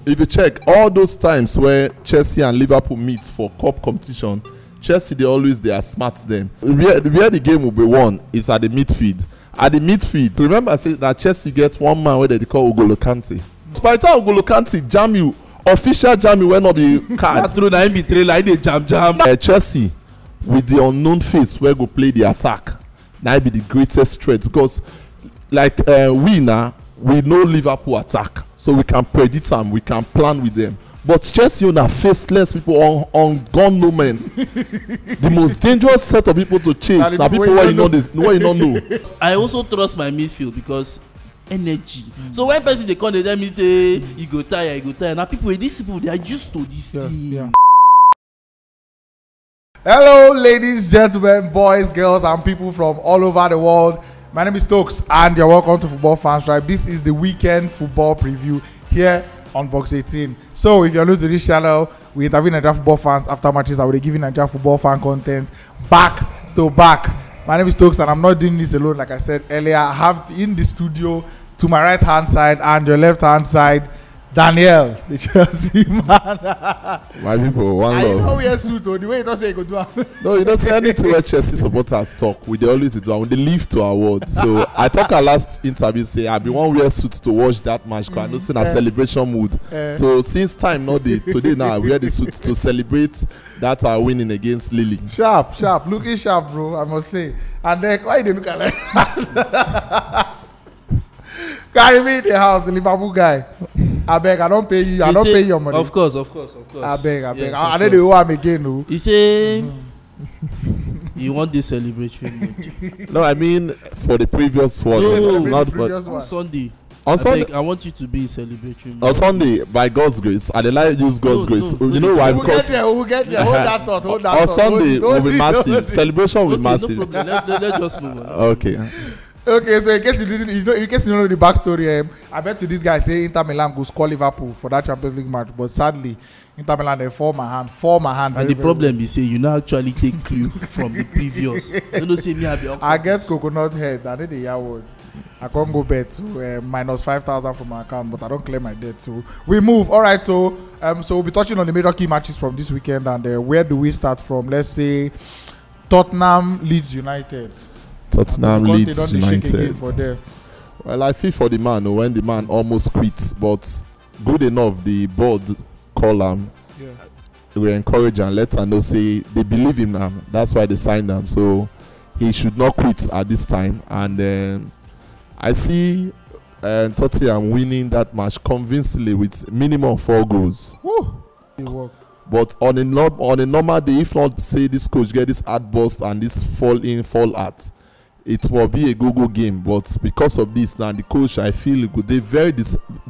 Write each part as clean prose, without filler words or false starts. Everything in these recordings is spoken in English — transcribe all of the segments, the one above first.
If you check all those times where Chelsea and Liverpool meet for cup competition, Chelsea they are smart them. Where the game will be won is at the midfield. At the midfield, remember I said that Chelsea gets one man where they call Kante. By the time Kante jam you, official jam you when on the card. That true, na him be trail like the jam. Chelsea with the unknown face where go play the attack. That be the greatest threat because like we know Liverpool attack, so we can predict them, we can plan with them. But Chelsea are faceless people on gun no men. The most dangerous set of people to chase. Now people where you know this, where you don't know. I also trust my midfield because energy. So when person they come, they tell me say you go tire. Now these people they are used to this thing. Yeah. Hello, ladies, gentlemen, boys, girls, and people from all over the world. My name is Stokes, and you're welcome to Football Fans Tribe. This is the weekend football preview here on Box 18. So if you're new to this channel, we interview Nigerian football fans after matches. I will be giving Nigerian football fan content back to back. My name is Stokes, and I'm not doing this alone. Like I said earlier, I have in the studio to my right hand side and your left hand side, Daniel, the Chelsea man. My people, one love. I know we are suit the way you don't say you go do. No, you don't say anything where Chelsea supporters talk. We always do. When they leave to our word. So I talk our last interview say I be one wear suit to watch that match. Cause I know in a celebration mood. So since time not day today now we wear the suits to celebrate that our winning against Lille. Sharp, looking sharp, bro. I must say. And then why they look at like Karibi the house, the Liverpool guy. I beg, I don't pay you. I don't pay your money. Of course. I beg. Yes, I don't know who I'm again. No. You say you want this celebratory mood. No, I mean for the previous one. Not the previous on one. Sunday. On Sunday, I want you to be celebratory mood. on Sunday, by God's grace, I like use God's grace. You know why? We'll Because get there. Hold that thought. on Sunday will be massive. Celebration will be No massive. problem. Let's just move on. Okay. Okay, so in case you don't know the backstory, I bet you this guy say Inter Milan go score Liverpool for that Champions League match, but sadly, Inter Milan they form my hand. And the problem is say you now actually take clue from the previous. You know, say me have the. I get coconut head. I need the year word. I can't go bet to minus 5,000 from my account, but I don't clear my debt. So we move. All right. So we'll be touching on the major key matches from this weekend, and where do we start from? Let's say Tottenham Leeds United. Tottenham Leeds United. For them. Well, I feel for the man when the man almost quits, but good enough the board call him. Yeah. We encourage and let her know say they believe in him. That's why they signed him. So he should not quit at this time. And I see Tottenham winning that match convincingly with minimum 4 goals. Woo. But on a normal day, if not say this coach get this hard burst and this fall in, fall out, it will be a go-go game. But because of this now, the coach I feel good. They're very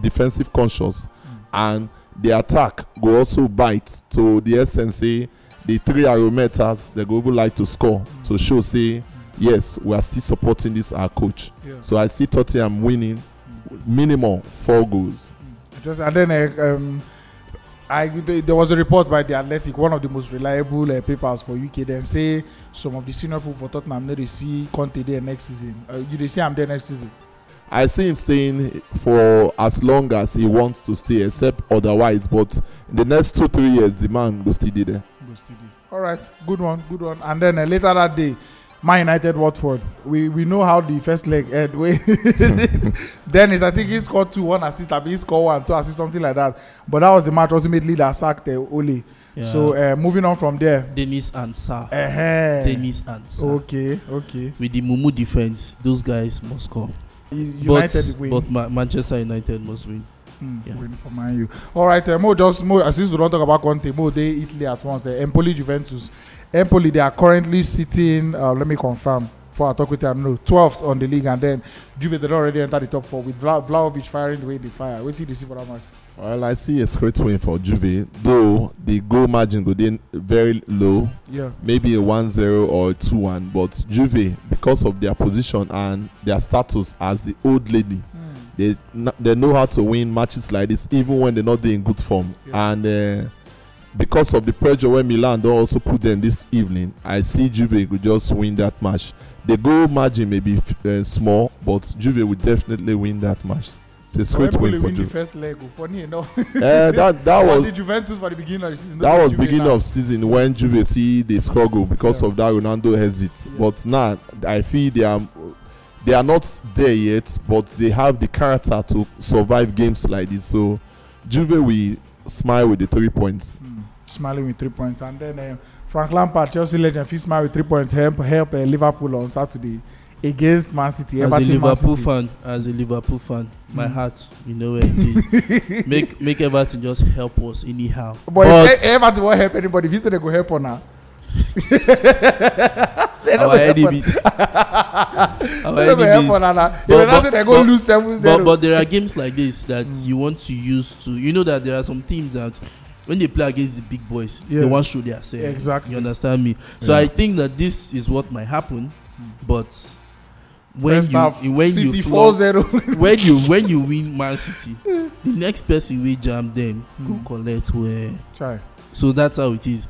defensive conscious, and the attack go also bite to the extent say the 3 arometers they go like to score to show say yes we are still supporting this our coach. So I see Tottenham winning minimum 4 goals. And then there was a report by The Athletic, one of the most reliable papers for UK. Then say some of the senior people for Tottenham they see Kante there next season. They say I'm there next season. I see him staying for as long as he wants to stay, except otherwise. But in the next 2-3 years, the man will still be there. All right, good one. And then later that day, Man United Watford. We know how the first leg ended. Dennis, I think he scored 2, 1 assist. I mean, he scored 1, 2 assists, something like that. But that was the match ultimately that sacked Ole. Yeah. So moving on from there. Dennis and Sa. Dennis and Sa. Okay. With the Mumu defense, those guys must score. United win. But Manchester United must win. Win for Man U. All right, Mo, as we don't talk about Conte, Mo, they Italy at once. Empoli, Juventus. Empoli, they are currently sitting, let me confirm, for I talk with you, 12th on the league, and then Juve, they already entered the top 4 with Vlahovic firing the way they fire. What do you see for that match? Well, I see a straight win for Juve, though the goal margin go in very low. Yeah. Maybe a 1-0 or 2-1, but Juve, because of their position and their status as the old lady, they know how to win matches like this, even when they're not in good form. Yeah. And because of the pressure where Milan don't also put them this evening, I see Juve could just win that match. The goal margin may be small, but Juve will definitely win that match. It's a straight win for the Juve. first leg. Funny enough. That was the Juventus for the beginning of the season. that was beginning of season when Juve see they struggle because of that Ronaldo exit. Yeah. But now I feel they are not there yet, but they have the character to survive games like this. So Juve will smile with the 3 points. Smiling with 3 points, and then Frank Lampard, Chelsea legend, he smile with 3 points. Help Liverpool on Saturday against Man City. As a Liverpool fan, my heart, you know where it is. make Everton just help us anyhow. But if Everton won't help anybody, if they go help on now. Our enemies. But there are games like this that you want to use to. You know that there are some teams that when they play against the big boys, they want to show their self. Exactly. You understand me? So I think that this is what might happen, but when you win Man City, the next person will jam them go collect where. So that's how it is.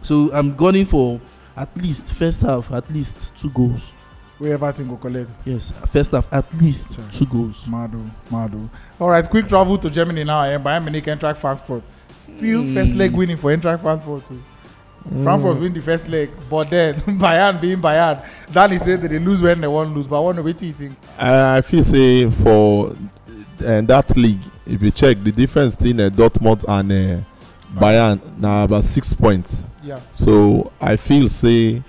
So I'm gunning for at least first half, at least 2 goals. Where everything go collect. Yes, first half at least 2 goals. Madu. All right, quick travel to Germany now. Bayern Munich, Eintracht Frankfurt. Still first leg winning for Eintracht Frankfurt too. Frankfurt win the first leg, but then Bayern being Bayern, Danny said that they lose when they want to lose. But I want to wait till you think. I feel say for that league, if you check the difference between Dortmund and Bayern, now about 6 points. Yeah. So I feel say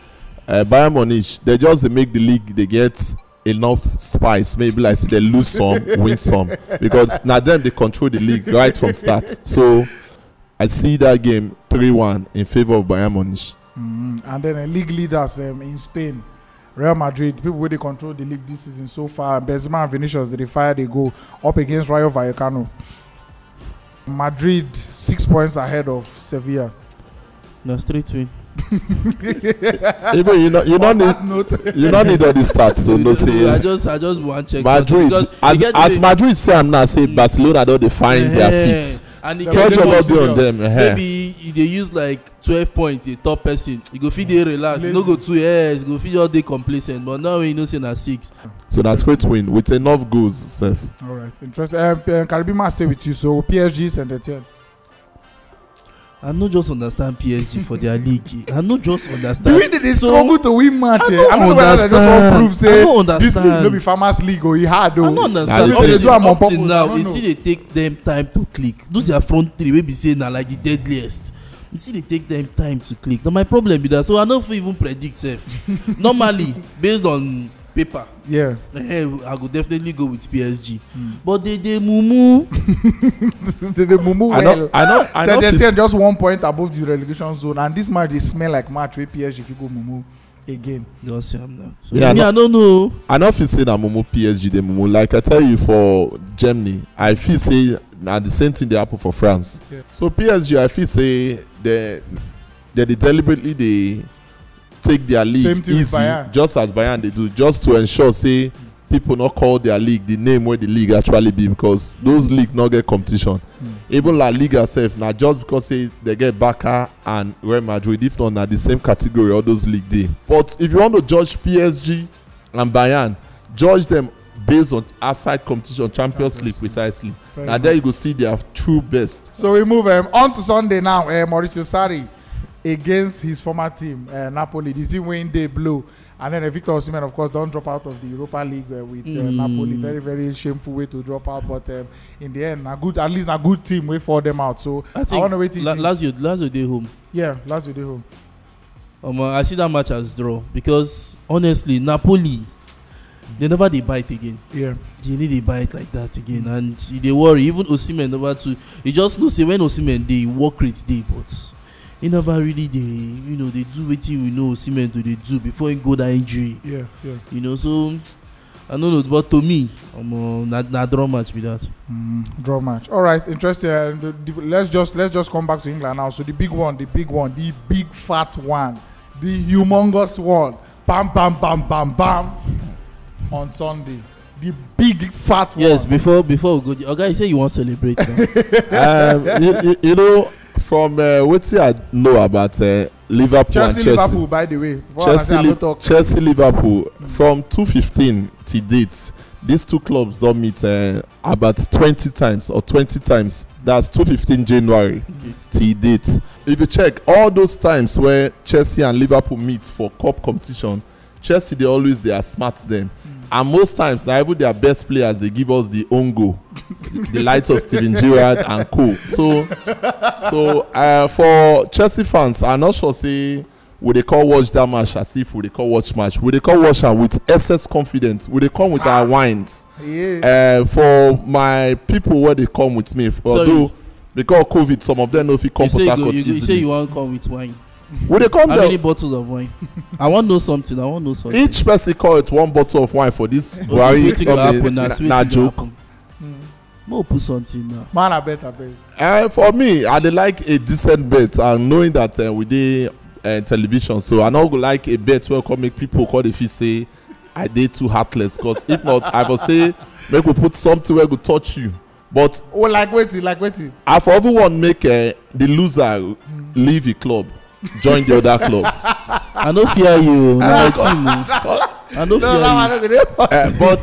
Bayern Munich, they just make the league, they get enough spice. Maybe like say they lose some, win some, because now them they control the league right from start. So I see that game 3-1 in favor of Bayern Munich. And then league leaders in Spain, Real Madrid, people where they control the league this season so far. Benzema and Vinicius, they fire, they go up against Rayo Vallecano. Madrid 6 points ahead of Sevilla. No, straight win. Even you don't need all these stats. So no say. I just want to check Madrid. As Madrid say, I'm not saying Barcelona don't define their feet. And pressure not be on them. Maybe they use like 12 points, a top person. You go feed they relax. You no go 2 years. You go feed all day complacent. But now you know say na 6. So that's great win with enough goals, Seth. All right, interesting. Karibi must stay with you. So PSG Saint Etienne. I no just understand PSG for their league. I no just understand. The way they struggle to win match. I don't know whether they just prove say this league no be Farmers League or he hard though. I don't understand. Up till now, they still they take them time to click. Those their front three wey be say na like the deadliest. You see, they take them time to click. Now my problem is that so I don't even predict safe. Normally, based on paper, yeah, I could definitely go with PSG. But they mumu. they mumu. I know. They're just 1 point above the relegation zone, and this match they smell like match with PSG if you go mumu again. Don't say I'm not. So yeah, I don't know. I know if you say that mumu PSG they mumu. Like I tell you for Germany, I feel say now the same thing they happen for France. Yeah. So PSG, I feel say they deliberately they take their league easy, just as Bayern they do, just to ensure say people not call their league the name where the league actually be, because those league not get competition. Even La Liga itself now just because say they get Barca and Real Madrid, if not na the same category all those league dey. But if you want to judge PSG and Bayern, judge them based on outside competition, Champions League precisely. Now there you go see their true best. So we move on to Sunday now. Mauricio Sarri against his former team, Napoli. The team winning they blow, and then Victor Osimhen, of course, don't drop out of the Europa League with Napoli. Very, very shameful way to drop out, but in the end, at least a good team way for them out. So I want to wait till Lazio day home. Yeah, Lazio day home. I see that match as draw because honestly, Napoli, they never they bite again. Yeah, they need they bite like that again, and they worry. Even Osimhen never to. You just know say when Osimhen they work rate day, but he never really they do what we know Osimhen they do before he go that injury. Yeah. So I don't know, but to me, na draw match be that. Draw match. All right, interesting. Let's just come back to England now. So the big big fat one, the humongous one, bam, on Sunday. The big fat one. Yes, before we go, okay, you say you want to celebrate. you know. From what I know about Liverpool and Chelsea. Liverpool, by the way. Chelsea Liverpool from 2015 to date, these two clubs don't meet about 20 times or 20 times. That's 215 January till date. If you check all those times where Chelsea and Liverpool meet for cup competition, Chelsea they always they are smart them. And most times now even their best players they give us the own goal, the likes of Steven Gerrard and co. So for Chelsea fans, I'm not sure say would they call watch that match as if would they call watch match. Would they call watch and with excess confidence? Would they come with our wines? Yeah. For my people where they come with me, although because of COVID, some of them know if you come to you say you want to come with wine. Would they come How many bottles of wine? I want to know something. Each person call it one bottle of wine for this. Nah, joke. No, put something now. Man, I bet. For me, I dey like a decent bet, and knowing that we dey television, so I not go like a bet where come make people call if you say I dey too heartless. Because if not, I will say make we put something where go touch you. But like waiting. I for everyone make the loser leave the club. Join the other club. I no fear you. Na my team. I no fear you.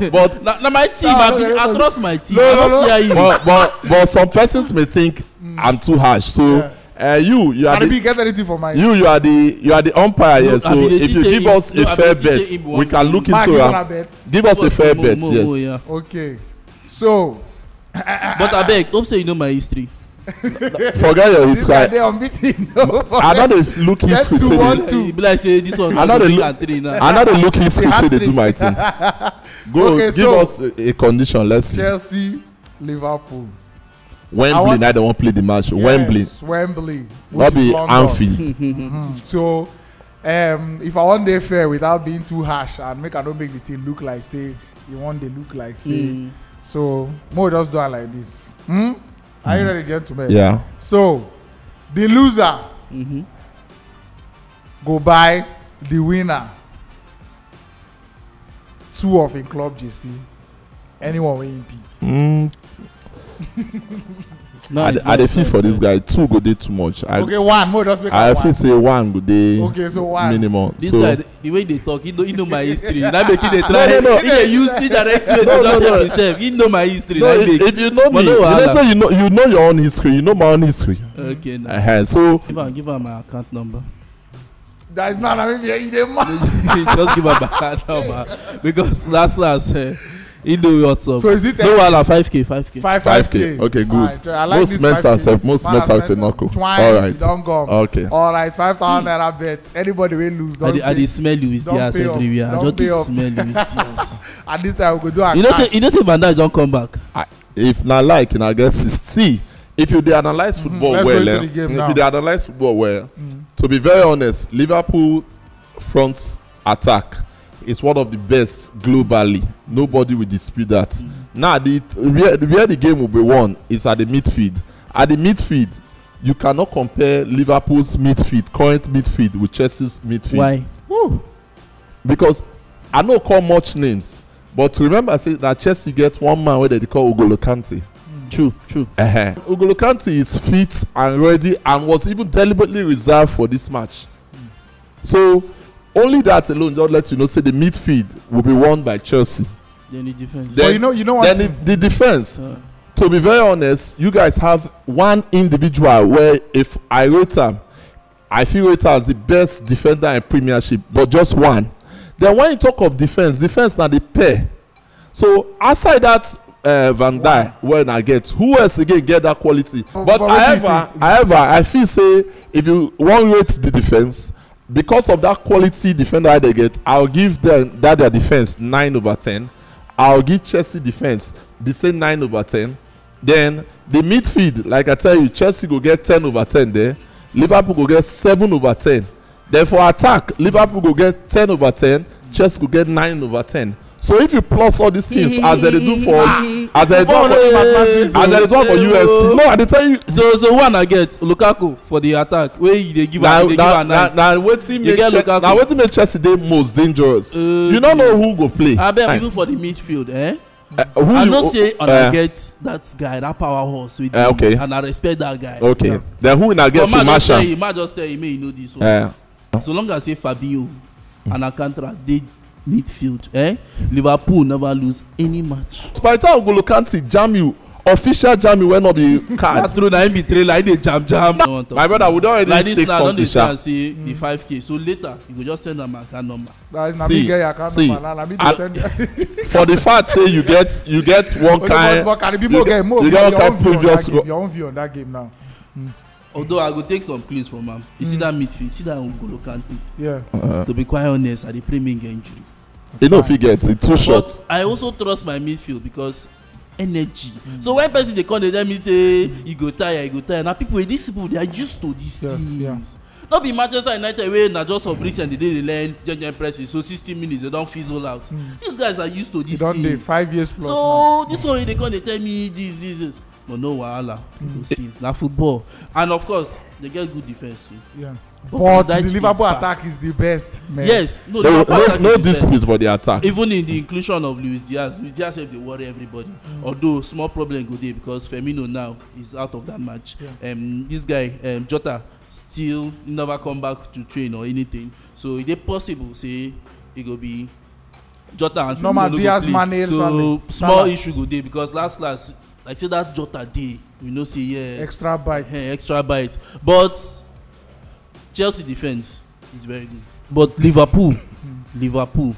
But na my team. I trust my team. I no fear you. But some persons may think I'm too harsh. So you are the get anything for my you are the umpire here. So if you give us a fair bet, we can look into it. Give us a fair bet. Yes. Okay. So. But I beg, hope say you know my history. Forget your history. I don't look history today. Be like say this one. I know they look history today. Do my thing. Go okay, give us a condition. Let's see. Chelsea, Liverpool. Wembley. Now they won't play the match. Yes, Wembley. Not be Anfield. So, if I want day fair without being too harsh and I don't make the team look like say you want they look like say. So more just do it like this. Are you ready, gentlemen? Yeah. So the loser go buy the winner 2 of in club JC. Anyone will I dey feel for this guy 2 go dey too much. Okay, 1 more just make I feel say 1 go dey. Okay, so 1 minimum. This guy, the way they talk, he know my history. Now make it try. No. He dey use it direct way to just help himself. He know my history. No, if you know me, you know your own history. You know my own history. Okay, now. So give her my account number. That is not a maybe just give her my account number because last. He know what's up. So is it no wala 5k. Okay, good. Right, I like most mental to knuckle. All right. Don't go. Okay. All right, 5,000 naira bet. Anybody will lose. I dey smell you with tears everywhere. I just dey smell you with tears. At this time we go do a You know say Van Dijk don't come back. If na like I guess 60. If you dey analyze football well, to be very honest, Liverpool front attack is one of the best globally. Nobody will dispute that. Now, where the game will be won is at the midfield. At the midfield, you cannot compare Liverpool's current midfield with Chelsea's midfield. Why? Woo. Because I don't call much names, but remember I said that Chelsea gets one man where they call Kante. True. Kante is fit and ready and was even deliberately reserved for this match. So only that alone just let you know say the midfield will be won by Chelsea. Then the defense. But you know what? Then the defense. To be very honest, you guys have one individual where if I rate him, I feel rate as the best defender in Premiership, but just one. Then when you talk of defense now the pair. So outside that Van Dijk, when I get who else again get that quality? But however, I feel say if you want rate the defense. Because of that quality defender they get, I'll give them that their defense 9/10. I'll give Chelsea defense the same 9/10. Then the midfield, like I tell you, Chelsea go get 10/10 there. Liverpool go get 7/10. Then for attack, Liverpool go get 10/10. Chelsea go get 9/10. So if you plus all these things as they do for UFC, no, I dey tell you. So one I get Lukaku for the attack. Where they give now wetin make Chelsea dey most dangerous. You don't know who go play. I bet even for the midfield, I know say I get that guy, that power horse with him, okay. And I respect that guy. Okay, then who I get to Marshall? Just tell you, may you know this one. So long as say Fabio and Alcantara, midfield. Liverpool never lose any match. By the time Kante jam you, official jam you when not the card. Not true, na him be trailer, I dey jam. My brother, we don't already like this stake now, don't something. dey say the 5k. So later, you go just send them account number. See, for the fact say you get one kind, you get one kind previous. Your own view on that game now. Although I go take some clues from him. You see that midfield, see that N'Golo Kante. Yeah. To be quite honest, I dey pray me get injury. You know if he gets it too short. But I also trust my midfield because energy. So when person dey come dey tell me say you go tire. Now these people they are used to these things. Yeah. Not be Manchester United wey na just of recent they learn gen presses. So 60 minutes they don fizzle out. These guys are used to these things. They 5 years plus. So now. This one they come dey tell me this. But no wahala. You see, na football, and of course they get good defense too. Yeah. But the Liverpool attack is the best, man. Yes, no dispute for the attack. Even in the inclusion of Luis Diaz said they worry everybody. Although small problem go there because Firmino now is out of that match. Yeah. This guy Jota still never come back to train or anything. So it is possible say it go be Jota and Firmino Diaz, go play. Mane, So small issue go there because last like say that Jota day we know say yes extra bite. But Chelsea defense is very good. But Liverpool, Van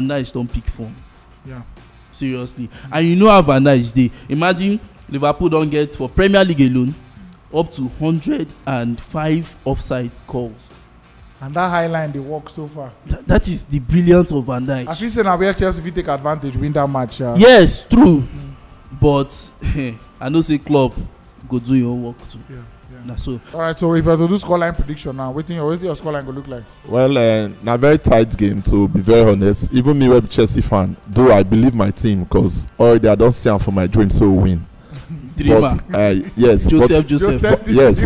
Dijk don't pick form. Yeah. Seriously. And you know how Van Dijk dey. Imagine Liverpool don't get for Premier League alone up to 105 offside calls. And that high line they work so far. That is the brilliance of Van Dijk. I feel say now where Chelsea will take advantage win that match. Yes, true. But I know say club go do your work too. Yeah. That's so. All right, so if you have to do scoreline prediction now, what your scoreline go look like? Well, na very tight game to be very honest. Even me, web Chelsea fan, though I believe my team because already I don't see them for my dream, so we win. Dreamer. But yes, Joseph. Yes,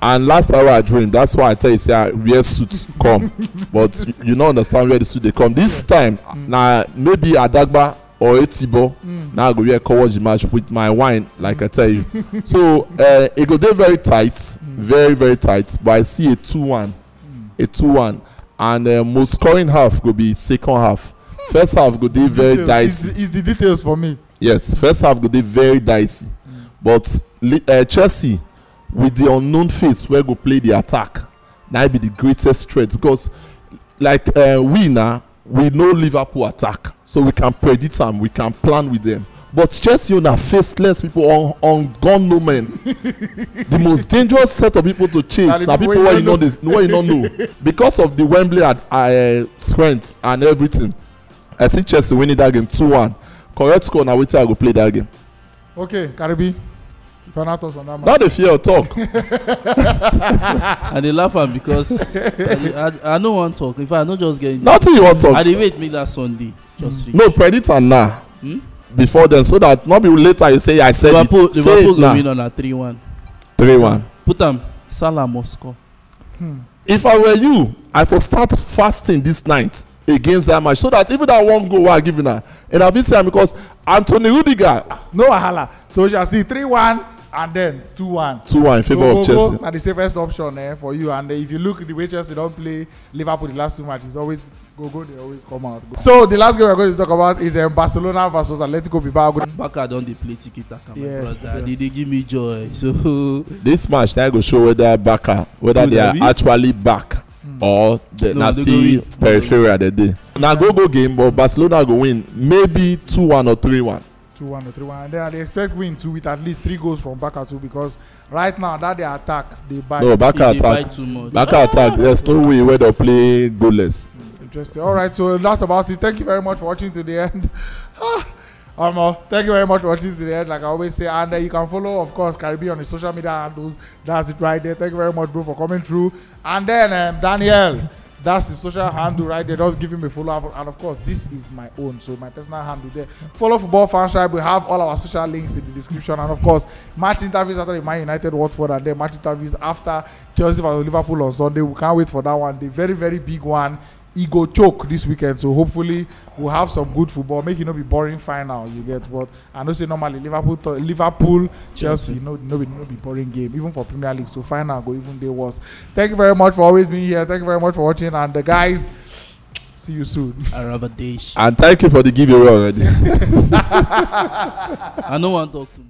and last hour I dream. That's why I tell you, say where suits come, but you don't understand where the suit they come. This time, now maybe Adagba or Etibo. Now I go here cover the match with my wine, like I tell you. So it go there very tight, very very tight. But I see a 2-1, and most scoring half go be second half. First half go there very dicey. Is the details for me? Yes, first half go there very dicey. But Chelsea with the unknown face where go play the attack, that be the greatest threat because like we know Liverpool attack, so we can predict them, we can plan with them. But Chelsea are faceless people on gun no men. The most dangerous set of people to chase. Now people where you know this, where you don't know because of the Wembley strength and everything. I see Chelsea winning that game 2-1. Correct score now. Wait till I go play that game. Okay, Karibi. Final thoughts on that match. Not the fear of talk. And they laugh at because I don't want to talk. In fact, I don't just get into nothing you want to talk. I dey wait make that Sunday. Just no predict am now. Before then, so that not be later you say I said Liverpool, it. Say Liverpool it now. win on a 3-1. 3-1. Put them Salah must score. If I were you, I would start fasting this night against that match so that even that one goal I give you now, and I'll be saying because Anthony Rudiger. No wahala. So we shall see 3-1 and then 2-1. 2-1 in favor of Chelsea. That's the safest option for you. And if you look at the way Chelsea don't play Liverpool the last two matches, always go. They always come out. So the last game we're going to talk about is Barcelona versus Atletico Bilbao. Baka don't they play tiki-taka, my brother. They give me joy. So this match that go show whether they are actually back or they still peripheral the day. Now go game, but Barcelona go win maybe 2-1 or 3-1. 2-1 or 3-1, and then they expect win too with at least 3 goals from Baka too because right now that they attack they buy. No, Baka attack too much. Baka attack. There's no way where they play goalless. Interesting. All right, so that's about it. Thank you very much for watching to the end. Thank you very much for watching to the end, like I always say. And you can follow, of course, Karibi on the social media handles. That's it right there. Thank you very much, bro, for coming through. And then Daniel, that's the social handle right there. Just give him a follow. And of course, this is my own, so my personal handle there. Follow Football Fans Tribe. We have all our social links in the description. And of course, match interviews after the Man United Watford, and then match interviews after Chelsea versus Liverpool on Sunday. We can't wait for that one. The very, very big one. Ego choke this weekend, so hopefully we'll have some good football. Make it not be boring final. You get what I know. Say normally Liverpool, Chelsea, no be boring game even for Premier League. So final go even day worse. Thank you very much for always being here. Thank you very much for watching, and the guys, See you soon. Aravadesh. And thank you for the giveaway already. I don't want to talk to